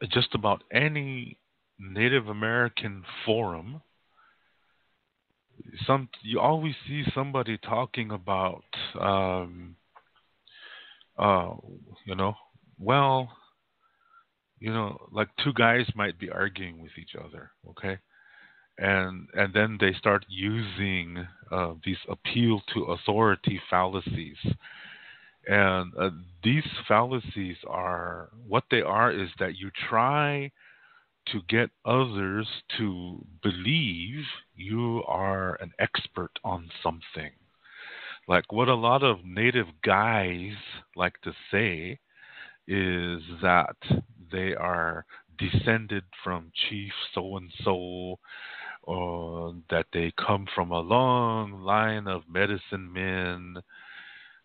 just about any Native American forum, you always see somebody talking about, um, uh, you know, well, like two guys might be arguing with each other, okay, and then they start using these appeal to authority fallacies, and these fallacies are what they are is that you try to get others to believe you are an expert on something. Like what a lot of native guys like to say is that they are descended from Chief so and so, or that they come from a long line of medicine men,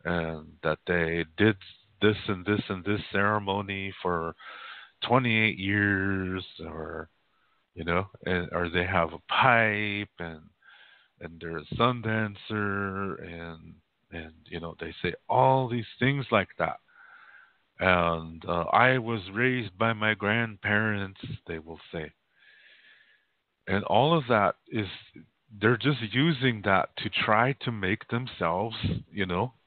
and that they did this and this and this ceremony for 28 years, or or they have a pipe, and they're a sun dancer, and they say all these things like that. And I was raised by my grandparents, they will say. And all of that is, they're just using that to try to make themselves,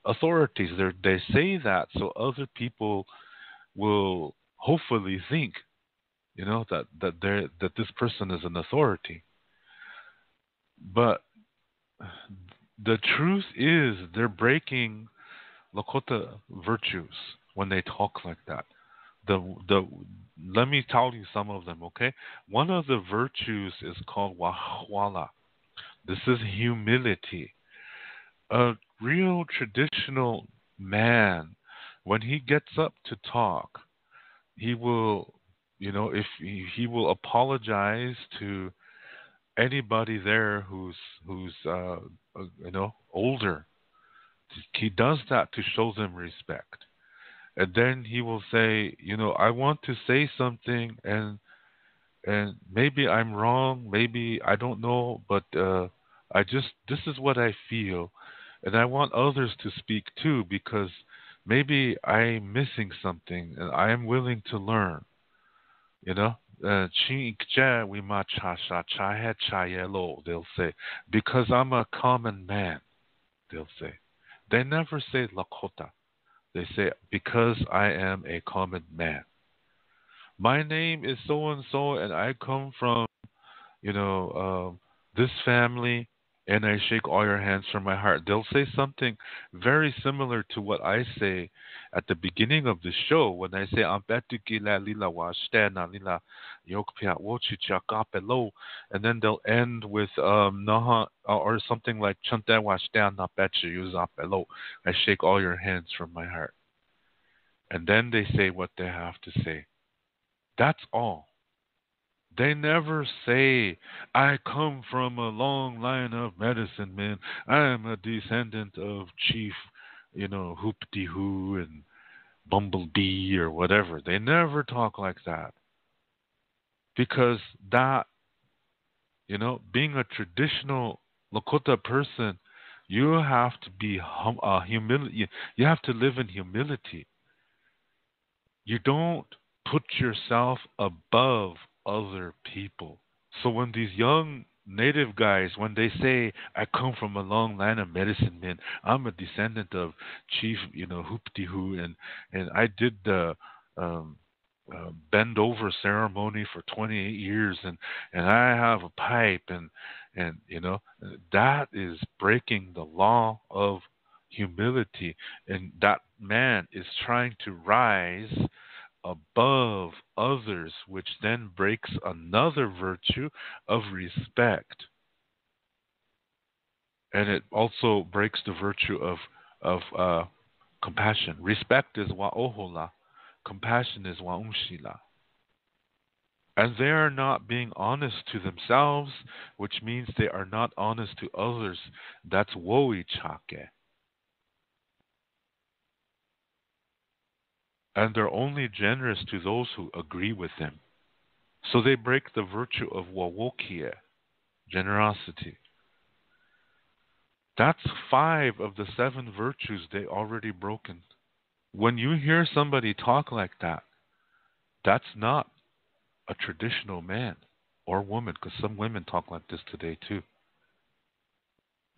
authorities. They say that so other people will hopefully think, that this person is an authority. But the truth is, they're breaking Lakota virtues when they talk like that. The Let me tell you some of them, okay? One of the virtues is called wahwala. This is humility. A real traditional man, when he gets up to talk, he will, if he will apologize to anybody there who's older. He does that to show them respect. And then he will say, I want to say something, and maybe I'm wrong, maybe I don't know, but this is what I feel, and I want others to speak too, because maybe I'm missing something and I am willing to learn. You know, we ma cha sha cha he cha yellow. They'll say, because I'm a common man. They'll say, they never say Lakota. They say, because I am a common man. My name is so and so, and I come from, this family, and I shake all your hands from my heart. They'll say something very similar to what I say at the beginning of the show when I say, "Ampetukila lila wa shtena lila yokpia wochicha kapelo," and then they'll end with naha or something like "Chante wa shtena pechu yuzapelo." I shake all your hands from my heart, and then they say what they have to say. That's all. They never say, I come from a long line of medicine men. I am a descendant of Chief, Hoopty Hoo and Bumblebee or whatever. They never talk like that. Because that, being a traditional Lakota person, you have to be humility. You have to live in humility. You don't put yourself above other people. So when these young native guys, when they say, I come from a long line of medicine men, I'm a descendant of Chief, Hoopty Hoo, and I did the um, bend over ceremony for 28 years, and I have a pipe, and that is breaking the law of humility, and that man is trying to rise above others, which then breaks another virtue of respect. And it also breaks the virtue of compassion. Respect is wa'ohola, compassion is wa'umshila. And they are not being honest to themselves, which means they are not honest to others. That's woichake. And they're only generous to those who agree with them. So they break the virtue of wawokie, generosity. That's five of the seven virtues they already broken. When you hear somebody talk like that, that's not. a traditional man or woman, because some women talk like this today too.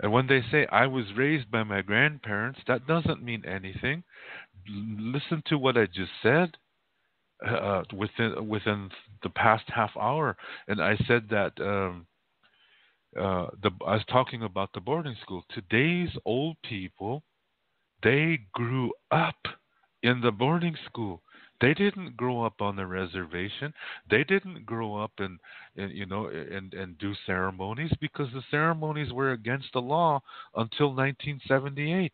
And when they say, I was raised by my grandparents, that doesn't mean anything. Listen to what I just said within the past half hour. And I said that I was talking about the boarding school. Today's old people, they grew up in the boarding school. They didn't grow up on the reservation. They didn't grow up and do ceremonies because the ceremonies were against the law until 1978.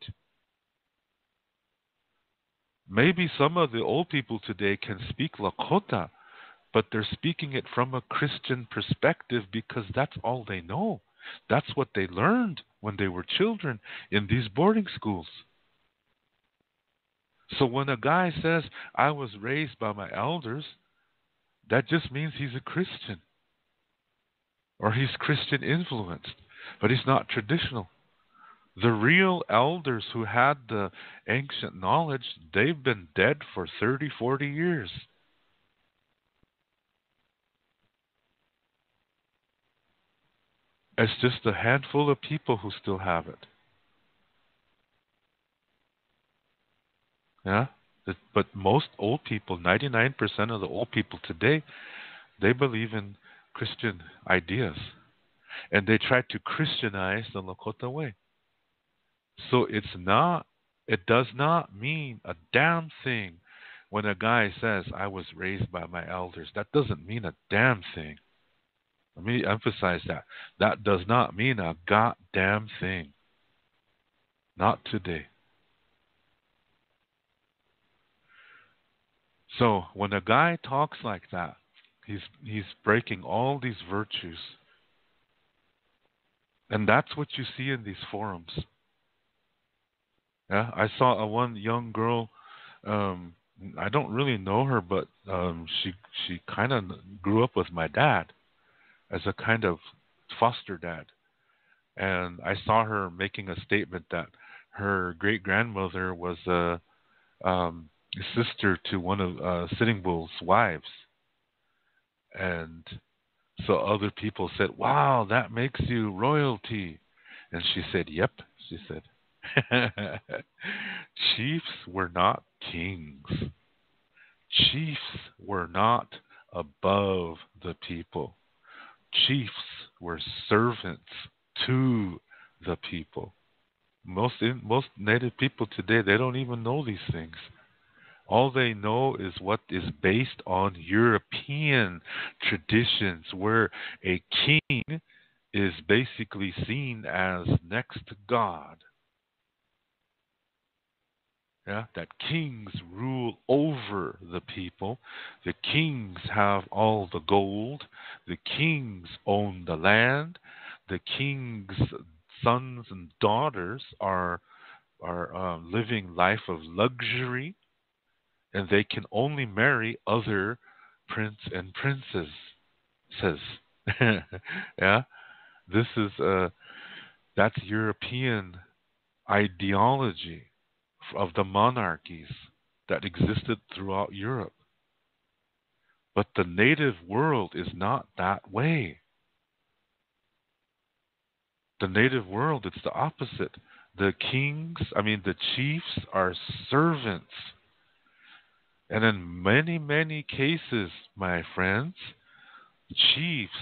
Maybe some of the old people today can speak Lakota, but they're speaking it from a Christian perspective because that's all they know. That's what they learned when they were children in these boarding schools. So when a guy says, I was raised by my elders, that just means he's a Christian or he's Christian influenced, but he's not traditional. The real elders who had the ancient knowledge, they've been dead for 30, 40 years. It's just a handful of people who still have it. Yeah? But most old people, 99% of the old people today, they believe in Christian ideas. And they try to Christianize the Lakota way. So it does not mean a damn thing when a guy says, I was raised by my elders. That doesn't mean a damn thing. Let me emphasize that. That does not mean a goddamn thing. Not today. So when a guy talks like that, he's breaking all these virtues. And that's what you see in these forums. Yeah, I saw one young girl. Um, I don't really know her, but she kind of grew up with my dad as a kind of foster dad, and I saw her making a statement that her great grandmother was a sister to one of Sitting Bull's wives, and so other people said, "Wow, that makes you royalty," and she said, "Yep," she said. Chiefs were not kings. Chiefs were not above the people. Chiefs were servants to the people. Most native people today, they don't even know these things. All they know is what is based on European traditions, where a king is basically seen as next to God. Yeah, that kings rule over the people. The kings have all the gold. The kings own the land. The king's sons and daughters are living life of luxury, and they can only marry other prince and princesses. Says, yeah, this is that's European ideology of the monarchies that existed throughout Europe. But the native world is not that way. The native world, it's the opposite. The chiefs are servants. And in many, many cases, my friends, chiefs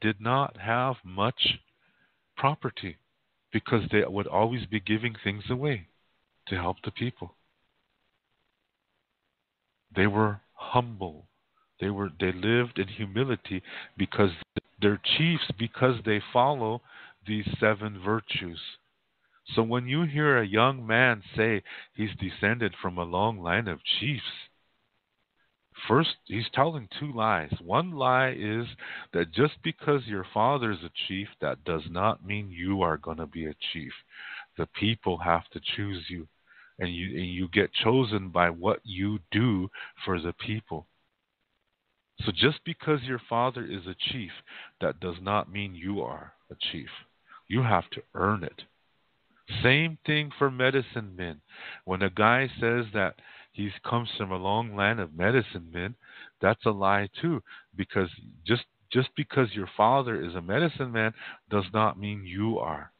did not have much property because they would always be giving things away to help the people. They were humble. They lived in humility because they're chiefs, because they follow these seven virtues. So when you hear a young man say he's descended from a long line of chiefs, first he's telling two lies. One lie is that just because your father's a chief, that does not mean you are going to be a chief. The people have to choose you, and you get chosen by what you do for the people. So just because your father is a chief, that does not mean you are a chief. You have to earn it. Same thing for medicine men. When a guy says that he comes from a long line of medicine men, That's a lie too, because just because your father is a medicine man does not mean you are.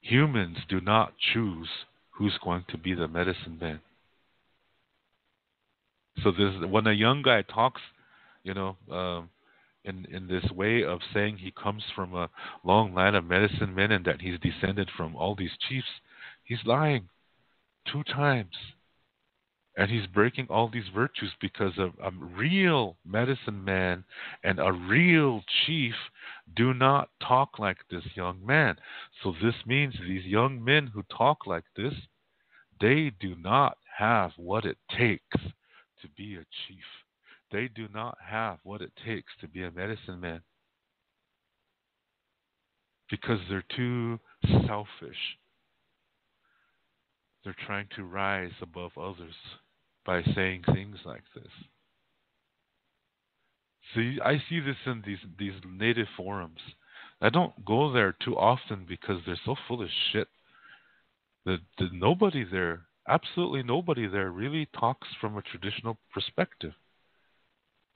Humans do not choose who's going to be the medicine man. So this, when a young guy talks, you know, in this way of saying he comes from a long line of medicine men and that he's descended from all these chiefs, he's lying two times. And he's breaking all these virtues because of a real medicine man and a real chief do not talk like this young man. So this means these young men who talk like this, they do not have what it takes to be a chief. They do not have what it takes to be a medicine man because they're too selfish. They're trying to rise above others by saying things like this. See, I see this in these native forums. I don't go there too often because they're so full of shit. The nobody there, absolutely nobody there, really talks from a traditional perspective.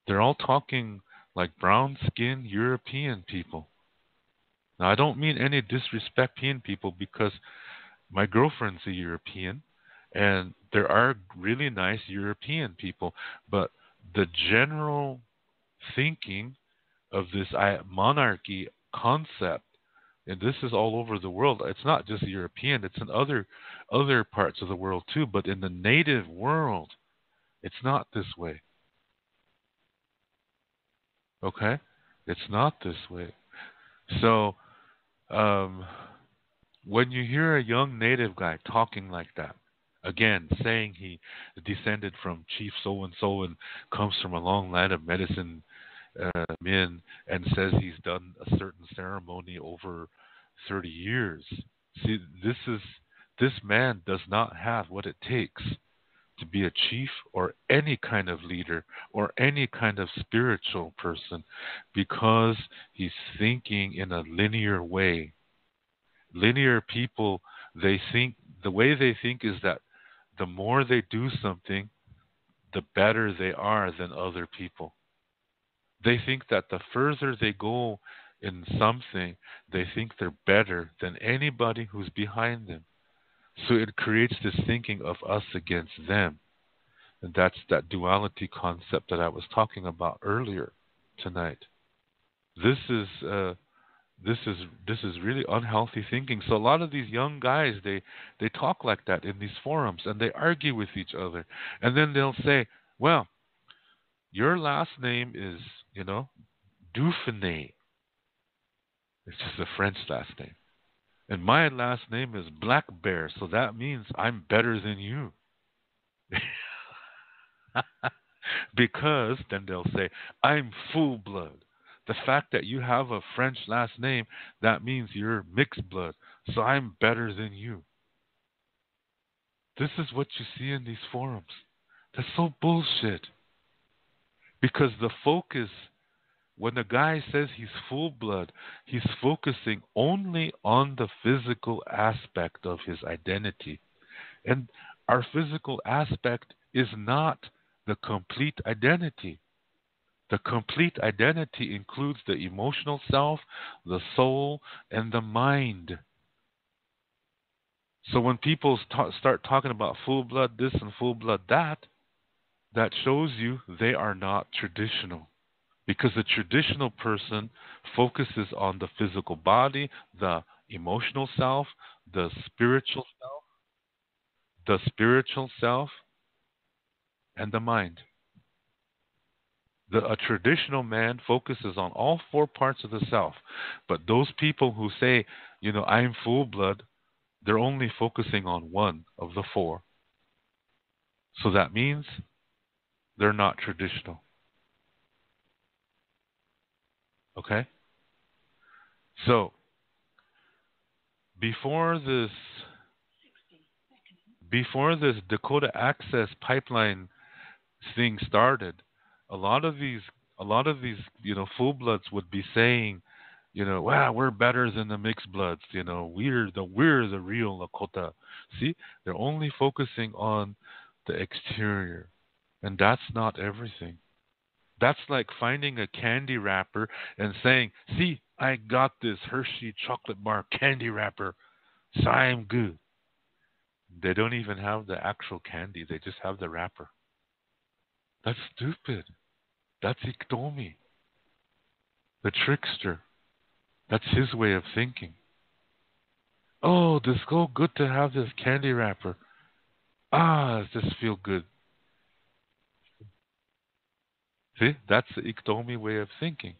They're all talking like brown-skinned European people. Now, I don't mean any disrespect European people because my girlfriend's a European, and there are really nice European people, but the general thinking of this monarchy concept, and this is all over the world. It's not just European; it's in other parts of the world too. But in the native world, it's not this way. Okay, it's not this way. So um, when you hear a young native guy talking like that, again, saying he descended from Chief so and comes from a long line of medicine men and says he's done a certain ceremony over 30 years. See, this man does not have what it takes to be a chief or any kind of leader or any kind of spiritual person because he's thinking in a linear way. Linear people, they think, the way they think is that the more they do something, the better they are than other people. They think that the further they go in something, they think they're better than anybody who's behind them. So it creates this thinking of us against them. And that's that duality concept that I was talking about earlier tonight. This is this is really unhealthy thinking. So a lot of these young guys, they talk like that in these forums and they argue with each other. And then they'll say, "Well, your last name is, Dauphiné. It's just a French last name. And my last name is Black Bear, so that means I'm better than you." Because then they'll say, "I'm full blood. The fact that you have a French last name, that means you're mixed blood, so I'm better than you." This is what you see in these forums. That's so bullshit. Because the focus, when a guy says he's full blood, he's focusing only on the physical aspect of his identity. And our physical aspect is not the complete identity. The complete identity includes the emotional self, the soul, and the mind. So when people start talking about full blood this and full blood that, that shows you they are not traditional. Because the traditional person focuses on the physical body, the emotional self, the spiritual self, and the mind. A traditional man focuses on all four parts of the self. But those people who say, I'm full blood, they're only focusing on one of the four. So that means they're not traditional. Okay? So, before this Dakota Access pipeline thing started, a lot of these full bloods would be saying, wow, we're better than the mixed bloods, we're the real Lakota. See, they're only focusing on the exterior. And that's not everything. That's like finding a candy wrapper and saying, see, I got this Hershey chocolate bar candy wrapper, so I'm good. They don't even have the actual candy, they just have the wrapper. That's stupid. That's Iktomi, the trickster. That's his way of thinking. Oh, this so good to have this candy wrapper. Ah, does this feel good? See, that's the Iktomi way of thinking.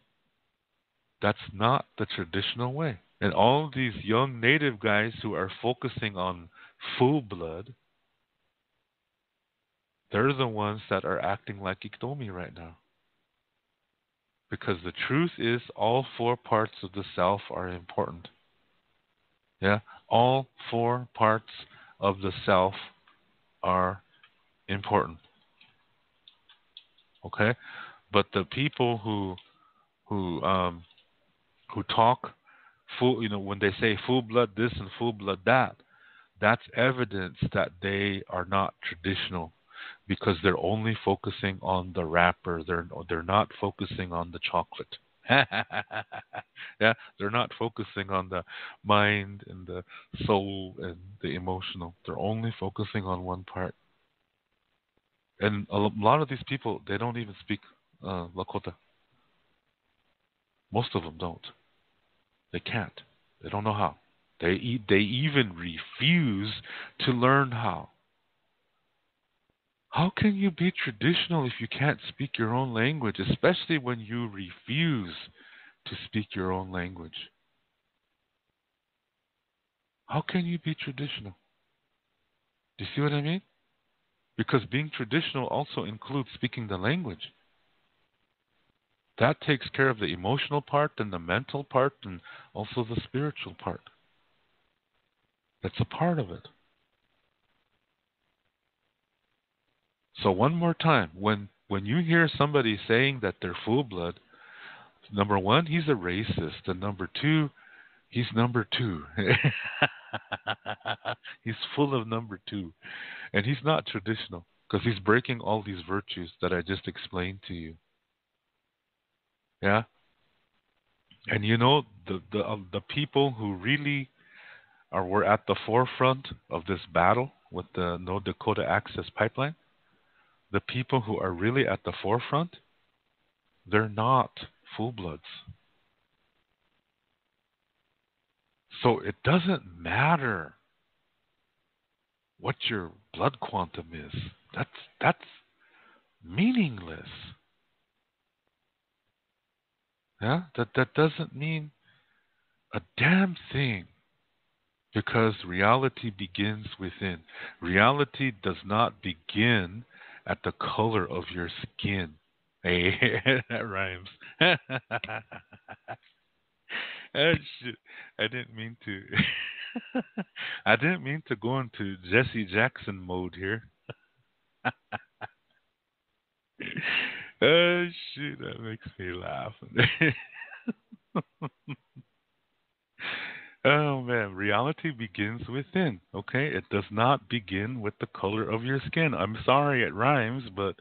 That's not the traditional way. And all these young native guys who are focusing on full blood, they're the ones that are acting like Iktomi right now. Because the truth is, all four parts of the self are important. Yeah, all four parts of the self are important. Okay, but the people who talk full, when they say full blood this and full blood that, that's evidence that they are not traditional because they're only focusing on the wrapper. They're not focusing on the chocolate. Yeah, they're not focusing on the mind and the soul and the emotional. They're only focusing on one part. And a lot of these people, they don't even speak Lakota. Most of them don't. They can't. They don't know how. They even refuse to learn how. How can you be traditional if you can't speak your own language, especially when you refuse to speak your own language? How can you be traditional? Do you see what I mean? Because being traditional also includes speaking the language. That takes care of the emotional part and the mental part and also the spiritual part. That's a part of it. So one more time, when you hear somebody saying that they're full blood, number one, he's a racist, and number two, he's number two. He's full of number two, and he's not traditional because he's breaking all these virtues that I just explained to you. Yeah, and the people who really were at the forefront of this battle with the No Dakota Access Pipeline. The people who are really at the forefront, they're not full bloods. So it doesn't matter what your blood quantum is. That's meaningless. Yeah? That doesn't mean a damn thing because reality begins within. Reality does not begin at the color of your skin. Hey, that rhymes. Oh, shit. I didn't mean to. I didn't mean to go into Jesse Jackson mode here. Oh shit, that makes me laugh. Oh man, reality begins within. Okay, it does not begin with the color of your skin. I'm sorry it rhymes, but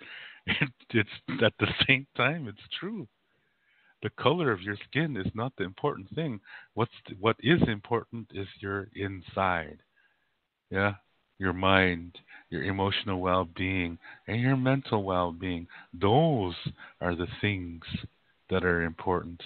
it's at the same time it's true. The color of your skin is not the important thing. What is important is your inside. Yeah, your mind, your emotional well-being, and your mental well-being. Those are the things that are important.